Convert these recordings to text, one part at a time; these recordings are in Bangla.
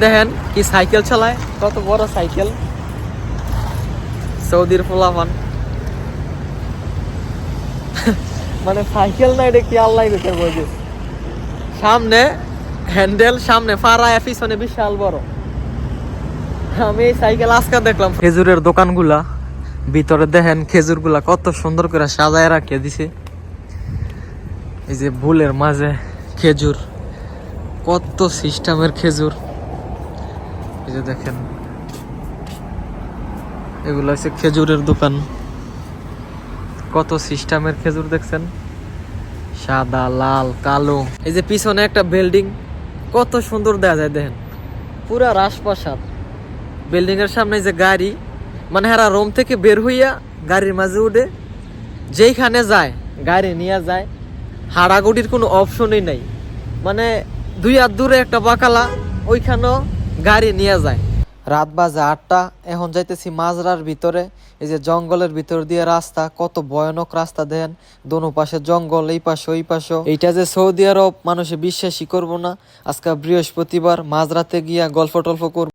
দেখেন কি সাইকেল চালায়, কত বড় সাইকেল। সৌদির পোলাপান মানে সাইকেল না, এটা কি আল্লাহ বেচার বোঝে। সামনে হ্যান্ডেল, সামনে ফাড়ায়, পিছনে বিশাল বড়। আমি এই সাইকেল আজকে দেখলাম। খেজুরের দোকানগুলা, ভিতরে দেখেন খেজুরগুলা কত সুন্দর করে সাজায় রাখিয়ে দিছে। এই যে বুলের মাঝে খেজুর, কত সিস্টেমের খেজুর। এই যে দেখেন, এগুলো হচ্ছে খেজুরের দোকান। কত সিস্টেমের খেজুর দেখছেন, সাদা, লাল, কালো। এই যে পিছনে একটা বিল্ডিং, কত সুন্দর দেখা যায় দেখেন, পুরা রাজপ্রাসাদ। বিল্ডিং এর সামনে যে গাড়ি, মানে হারা রোম থেকে বের হইয়া গাড়ির মাঝে উঠে যেইখানে যায় গাড়ি নিয়ে যায়। হাড়াগুড়ির কোনো অপশনই নাই, মানে 2 হাত দূরে একটা বাকালা, ওইখানেও গাড়ি নিয়ে যায়। রাত বাজে 8টা, এখন যাইতেছি মাজরার ভিতরে। এই যে জঙ্গলের ভিতর দিয়ে রাস্তা, কত ভয়ানক রাস্তা দেখেন, দোনো পাশে জঙ্গল, এই পাশে ওই পাশে। এইটা যে সৌদি আরব, মানুষে বিশ্বাসই করবো না। আজকে বৃহস্পতিবার, মাঝরাতে গিয়া গল্প টল্প করব।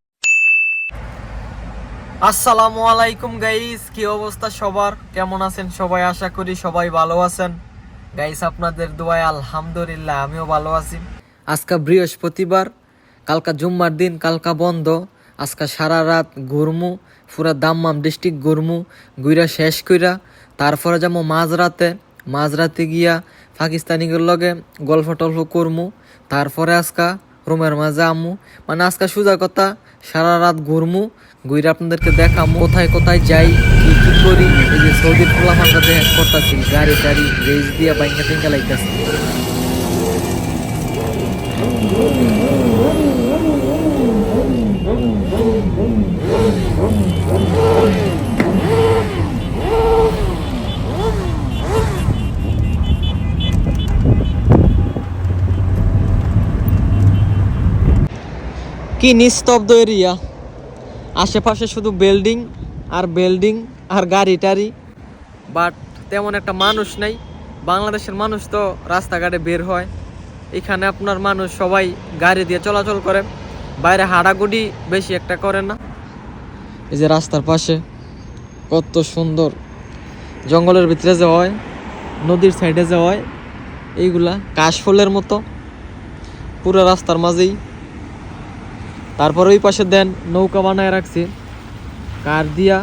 আসসালামু আলাইকুম গাইস, কি অবস্থা সবার, কেমন আছেন সবাই? আশা করি সবাই ভালো আছেন গাইস, আপনাদের দোয়ায় আলহামদুলিল্লাহ আমিও ভালো আছি। আজকে বৃহস্পতিবার, কালকা জুম্মার দিন, কালকা বন্ধ। আজকে সারা রাত ঘুরমু, পুরা দাম্মাম ডিস্ট্রিক্ট ঘুরমু, ঘুরা শেষ কইরা তারপরে যাবো মাঝরাতে গিয়া পাকিস্তানিদের লগে গল্প টল্প করমু। তারপরে আজকা রুমের মাঝে আমু, মানে আজকে সোজা কথা সারা রাত ঘুরমু, ঘুরে আপনাদেরকে দেখামু কোথায় কোথায় যাই, কি কি করি। এই যে সৌদির পোলাপানটা দেখেন করতেছি, গাড়ি টাড়ি রেস দিয়া বাইঙ্গা টিঙ্গা লাইতেছে। কি নিস্তব্ধ এরিয়া, আশেপাশে শুধু বিল্ডিং আর বিল্ডিং আর গাড়ি টাড়ি, বাট তেমন একটা মানুষ নাই। বাংলাদেশের মানুষ তো রাস্তাঘাটে বের হয়, এখানে আপনার মানুষ সবাই গাড়ি দিয়ে চলাচল করে, বাইরে হাঁটাগুড়ি বেশি একটা করে না। এই যে রাস্তার পাশে কত সুন্দর, জঙ্গলের ভিতরে যে হয়, নদীর সাইডে যে হয়, এইগুলা কাশফুলের মতো পুরো রাস্তার মাঝেই। তারপর ওই পাশে দেন নৌকা বানায় রাখছে, কার দিয়া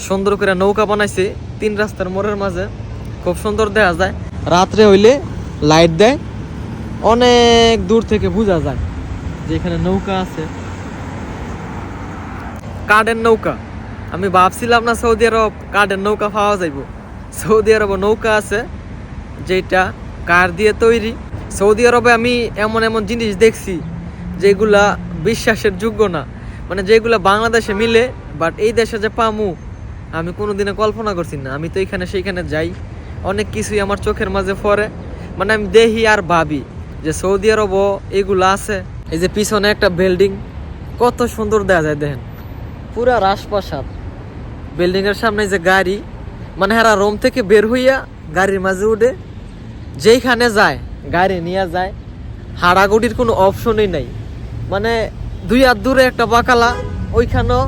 সুন্দর করে নৌকা বানাইছে 3 রাস্তার মোড়ের মাঝে, খুব সুন্দর দেখা যায়। রাত্রে হইলে লাইট দেয়, অনেক দূর থেকে বোঝা যায় যে এখানে নৌকা আছে, কাঠের নৌকা। আমি ভাবছিলাম না সৌদি আরব কাঠের নৌকা পাওয়া যাইব, সৌদি আরবে নৌকা আছে যেটা কাঠ দিয়ে তৈরি। সৌদি আরবে আমি এমন এমন জিনিস দেখছি যেগুলা বিশ্বাসের যোগ্য না, মানে যেগুলা বাংলাদেশে মিলে, বাট এই দেশে যে পামু আমি কোনোদিনে কল্পনা করছি না। আমি তো এইখানে সেইখানে যাই, অনেক কিছুই আমার চোখের মাঝে পড়ে, মানে আমি দেখি আর ভাবি যে সৌদি আরবও এগুলা আছে। এই যে পিছনে একটা বিল্ডিং, কত সুন্দর দেখা যায় দেখেন, পুরা রাজপ্রাসাদ। বিল্ডিং এর সামনে যে গাড়ি, মানে হারা রোম থেকে বের হইয়া গাড়ির মাঝে উঠে যেইখানে যায় গাড়ি নিয়ে যায়। হাড়াগুড়ির কোনো অপশনই নাই, মানে 2 হাত দূরে একটা বাকালা, ওইখানেও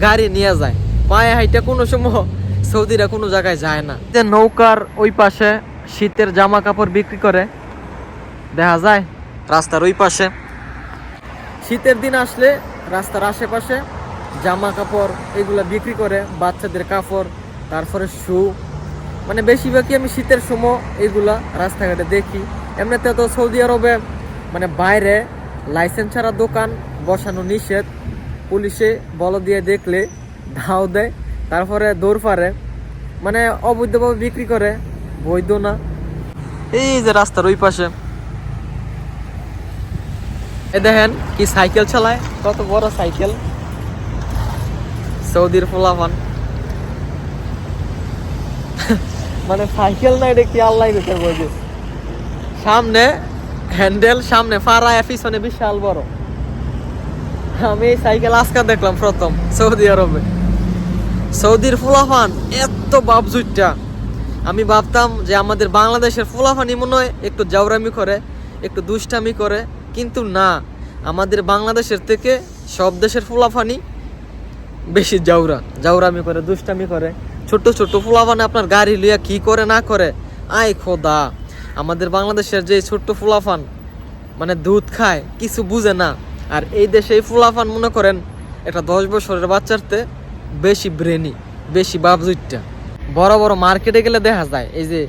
গাড়ি নিয়ে যায়। পায়ে হাইটা কোনো সময় সৌদিরা কোনো জায়গায় যায় না। যে নৌকার ওই পাশে শীতের জামা কাপড় বিক্রি করে দেখা যায়, রাস্তার ওই পাশে শীতের দিন আসলে রাস্তার আশেপাশে জামা কাপড় এগুলা বিক্রি করে, বাচ্চাদের কাপড়, তারপরে শু, মানে বেশিরভাগই আমি শীতের সময় এগুলা রাস্তাঘাটে দেখি। এমনিতে তো সৌদি আরবে মানে বাইরে লাইসেন্স ছাড়া দোকান বসানো নিষেধ, পুলিশে বল দিয়ে দেখলে ধাও দেয়, তারপরে দৌড় পারে, মানে অবৈধভাবে বিক্রি করে, বৈধ না। এই যে রাস্তার ওই পাশে এ দেখেন কি সাইকেল চালায়, কত বড় সাইকেল। সৌদির পোলাপান মানে সাইকেল না, এটা কি আল্লাহ বেচার বোঝে। সামনে হ্যান্ডেল, সামনে ফাড়ায়, পিছনে বিশাল বড়। আমি এই সাইকেল আজকে দেখলাম প্রথম সৌদি আরবে। সৌদির পোলাপান এত বাপজুইটা, আমি ভাবতাম যে আমাদের বাংলাদেশের পোলাপানি মনে হয় একটু জাউরামি করে, একটু দুষ্টামি করে, কিন্তু না, আমাদের বাংলাদেশের থেকে সব দেশের ফুলাফানি বেশি জাউরামি করে, দুষ্টামি করে। ছোট ছোট ফুলাফানে আপনার গাড়ি লিয়া কি করে না করে, আয় খোদা। আমাদের বাংলাদেশের যে ছোট্ট ফুলাফান মানে দুধ খায়, কিছু বুঝে না। আর এই দেশে এই ফুলাফান মনে করেন একটা 10 বছরের বাচ্চারতে বেশি ব্রেনি, বেশি বাপজুইটটা। বড় বড় মার্কেটে গেলে দেখা যায় এই যে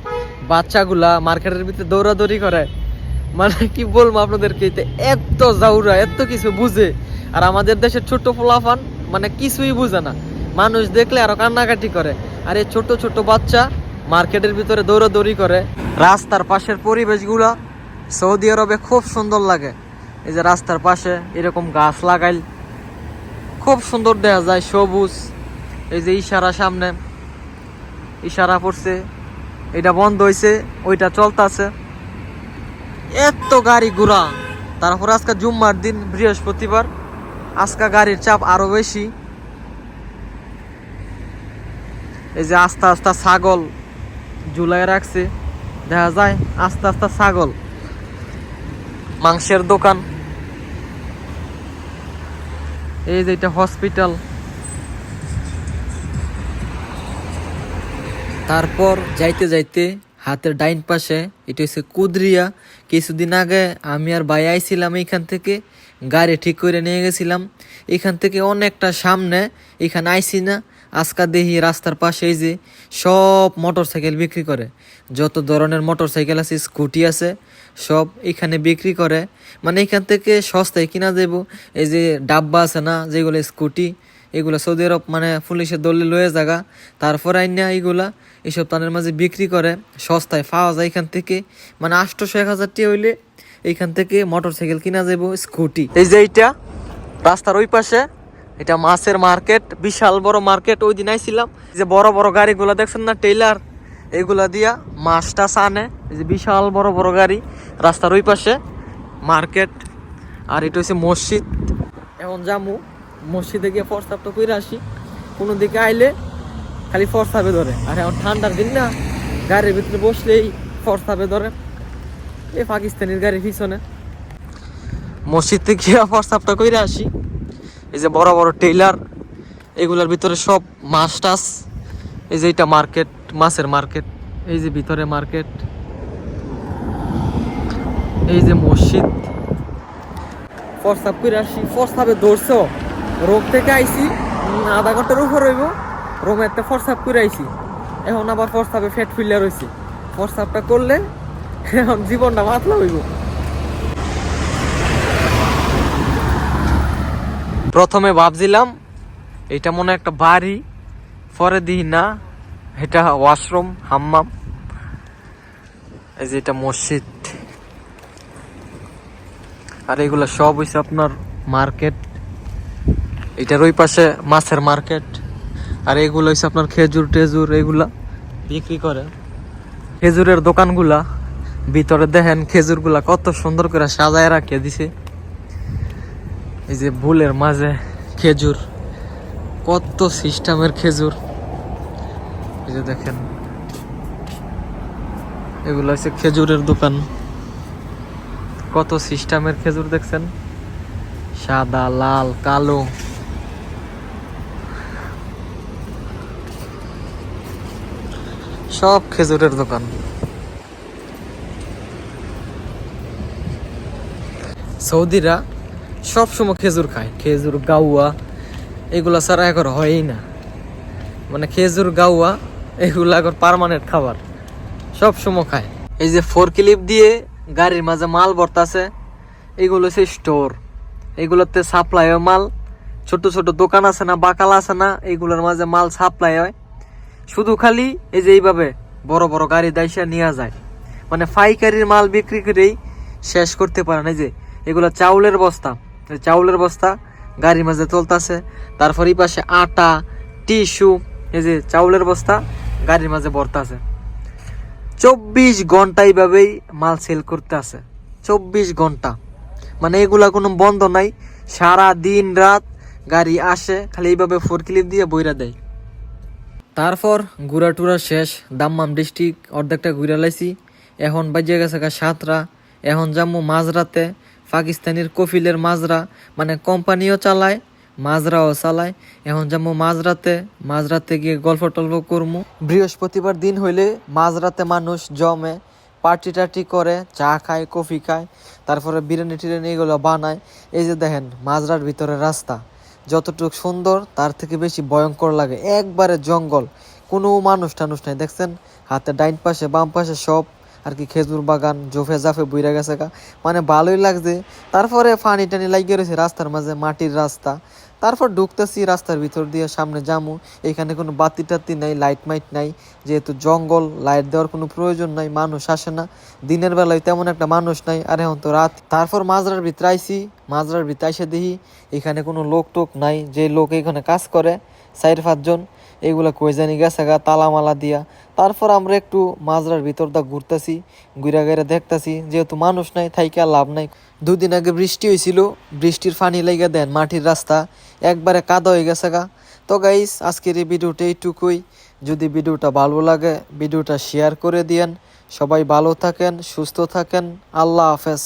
বাচ্চাগুলা মার্কেটের ভিতরে দৌড়াদৌড়ি করে। মানে কি বলবো আপনাদেরকে, এত জাউরা, এত কিছু বুঝে। আর আমাদের দেশের ছোট্ট ফুলাফান মানে কিছুই বুঝে না, মানুষ দেখলে আরো কান্নাকাটি করে। আর এই ছোট ছোট বাচ্চা মার্কেটের ভিতরে দৌড়াদৌড়ি করে। রাস্তার পাশের পরিবেশগুলা সৌদি আরবে খুব সুন্দর লাগে। এই যে রাস্তার পাশে এরকম গাছ লাগাইল খুব সুন্দর দেখা যায়, সবুজ। এই যে ইশারা, সামনে ইশারা পড়ছে, এটা বন্ধ হয়েছে, ওইটা চলতেছে। এত গাড়ি ঘোড়া। তারপর আজকে জুম্মার দিন, বৃহস্পতিবার, আজকে গাড়ির চাপ আরো বেশি। এই যে আস্তে আস্তে ছাগল ঝুলাই রাখছে, দেখা যায় আস্তে আস্তে ছাগল। মাংসের দোকান। এই যে এটা হসপিটাল। তারপর যাইতে যাইতে হাতের ডাইন পাশে এটা হচ্ছে কুদরিয়া। কিছুদিন আগে আমি আর ভাই আইছিলাম এইখান থেকে, গাড়ি ঠিক করে নিয়ে গেছিলাম। এখান থেকে অনেকটা সামনে, এখানে আইসি না। আজকা দেখি রাস্তার পাশে এই যে সব মোটর সাইকেল বিক্রি করে, যত ধরনের মোটর সাইকেল আছে, স্কুটি আছে, সব এখানে বিক্রি করে। মানে এখান থেকে সস্তায় কিনা যাবো। এই যে ডাব্বা আছে না, যেগুলো স্কুটি, এগুলা সৌদি আরব মানে পুলিশের দলে লয়ে জায়গা, তারপর আইনা এইগুলা এইসব তাদের মাঝে বিক্রি করে, সস্তায় পাওয়া যায় এখান থেকে। মানে 800-1000 টাকা হইলে এইখান থেকে মোটর সাইকেল কিনা যাবো, স্কুটি। এই যে এইটা রাস্তার ওই পাশে, এটা মাছের মার্কেট, বিশাল বড় মার্কেট। ওই দিন আইছিলাম, যে বড় বড় গাড়িগুলা দেখছেন না, টেইলার, এইগুলা দিয়া মাছটা আনে। এই যে বিশাল বড় বড় গাড়ি, রাস্তার ওই পাশে মার্কেট। আর এটা হচ্ছে মসজিদ। এখন যামু মসজিদে গিয়ে প্রস্তাবটা করে আসি। কোনো দিকে আইলে খালি ফরসাবে ধরে। আর এখন ঠান্ডার দিন না, গাড়ির ভিতরে বসলেই ফরসাবে ধরে। এই পাকিস্তানের গাড়ির পিছনে মসজিদ থেকে প্রস্তাবটা করে আসি। এই যে বড় বড় টেইলার, এগুলার ভিতরে সব মাছ টাছ। এই যে এটা মার্কেট, মাছের মার্কেট। এই যে ভিতরে মার্কেট, এই যে মসজিদ। প্রস্তাব করে আসি, প্রস্তাবে ধরছো। রোম থেকে আইসি, আধা ঘন্টার উপর হইব। রোমে একটা প্রস্তাব করে আইসি, এখন আবার প্রস্তাবে ফ্যাট ফিল্লার হয়েছি। প্রস্তাবটা করলে এখন জীবনটা মাতলা হইব। প্রথমে ভাবছিলাম এটা মনে একটা বাড়ি, পরে দিই না, এটা ওয়াশরুম, হাম্মাম। এই যে এটা মসজিদ। আর এগুলা সব হইছে আপনার মার্কেট। এটার ওই পাশে মাছের মার্কেট। আর এগুলো হইছে আপনার খেজুর টেজুর, এগুলা বিক্রি করে। খেজুরের দোকানগুলা ভিতরে দেখেন, খেজুরগুলা কত সুন্দর করে সাজায় রাখিয়ে দিছে। এই যে বুলের মাঝে খেজুর, কত সিস্টেমের খেজুর। এই যে দেখেন, এগুলো হচ্ছে খেজুরের দোকান। কত সিস্টেমের খেজুর দেখছেন, সাদা, লাল, কালো। সব খেজুরের দোকান। সৌদিরা সব সময় খেজুর খায়, খেজুর গাউয়া, এগুলা ছাড়া এখন হয়ই না। মানে খেজুর গাউয়া এগুলা এখন পার্মানেন্ট খাবার, সব সময় খায়। এই যে 4 ক্লিপ দিয়ে গাড়ির মাঝে মাল ভরতাছে, এগুলো হচ্ছে স্টোর। এগুলোতে সাপ্লাই হয় মাল। ছোট ছোট দোকান আছে না, বাকাল আছে না, এইগুলোর মাঝে মাল সাপ্লাই হয়। শুধু খালি এই যে এইভাবে বড় বড় গাড়ি দাইসা নিয়ে যায়। মানে পাইকারির মাল বিক্রি করেই শেষ করতে পারে না। এই যে এগুলো চাউলের বস্তা, চাউলের বস্তা গাড়ির মাঝে চলতেছে। তারপর এই পাশে আটা, টিস্যু, এই যে চাউলের বস্তা গাড়ির মাঝে ভরতাছে। 24 ঘন্টা এইভাবেই মাল সেল করতে আছে, 24 ঘন্টা। মানে এগুলা কোনো বন্ধ নাই, সারা দিন রাত গাড়ি আসে, খালি এইভাবে 4 ক্লিপ দিয়ে বইরা দেয়। তারপর ঘুরা টুরা শেষ, দাম্মাম ডিস্ট্রিক্ট অর্ধেকটা ঘুরা লাইছি। এখন বাজে গেছে 7টা। এখন যাবো মাঝরাতে পাকিস্তানের কফিলের মাজরা, মানে কোম্পানিও চালায়, মাজরাও চালায়। এখন যাবো মাঝরাতে গিয়ে গল্প টল্প করবো। বৃহস্পতিবার দিন হইলে মাঝরাতে মানুষ জমে, পার্টি টার্টি করে, চা খায়, কফি খায়, তারপরে বিরিয়ানি টিরিয়ানি এগুলো বানায়। এই যে দেখেন মাঝরার ভিতরে রাস্তা যতটুকু সুন্দর তার থেকে বেশি ভয়ঙ্কর লাগে, একবারে জঙ্গল, কোনো মানুষ টানুষ নাই। দেখছেন হাতে ডাইন পাশে বাম পাশে সব আর কি খেজুর বাগান, জোফে জাফে বইরা গেছে গা, মানে ভালোই লাগছে। তারপরে পানি টানি লাগিয়ে রয়েছে রাস্তার মাঝে, মাটির রাস্তা। তারপর ঢুকতেছি রাস্তার ভিতর দিয়ে, সামনে যামু। এখানে কোনো বাতি টাতি নাই, লাইট মাইট নাই, যেহেতু জঙ্গল, লাইট দেওয়ার কোনো প্রয়োজন নাই, মানুষ আসে না। দিনের বেলায় তেমন একটা মানুষ নাই, আর এখন তো রাত। তারপর মাজরার ভিতরে আইসি, মাজরার ভিতরে আইসে দেখি এখানে কোনো লোক টোক নাই। যে লোক এখানে কাজ করে 4-5 জন, এগুলা কই জানি গেছে গা তালা মালা দিয়া। তারপর আমরা একটু মাজরার ভিতর দা ঘুরতেছি, ঘুরা ঘুরে দেখতেছি, যেহেতু মানুষ নাই থাইকে আর লাভ নাই। 2 দিন আগে বৃষ্টি হয়েছিল, বৃষ্টির পানি লেগে দেন মাটির রাস্তা একবারে কাদা হয়ে গেছে গা। তো গাইস আজকের এই ভিডিওটা এইটুকুই। যদি ভিডিওটা ভালো লাগে ভিডিওটা শেয়ার করে দিয়েন। সবাই ভালো থাকেন, সুস্থ থাকেন, আল্লাহ হাফেজ।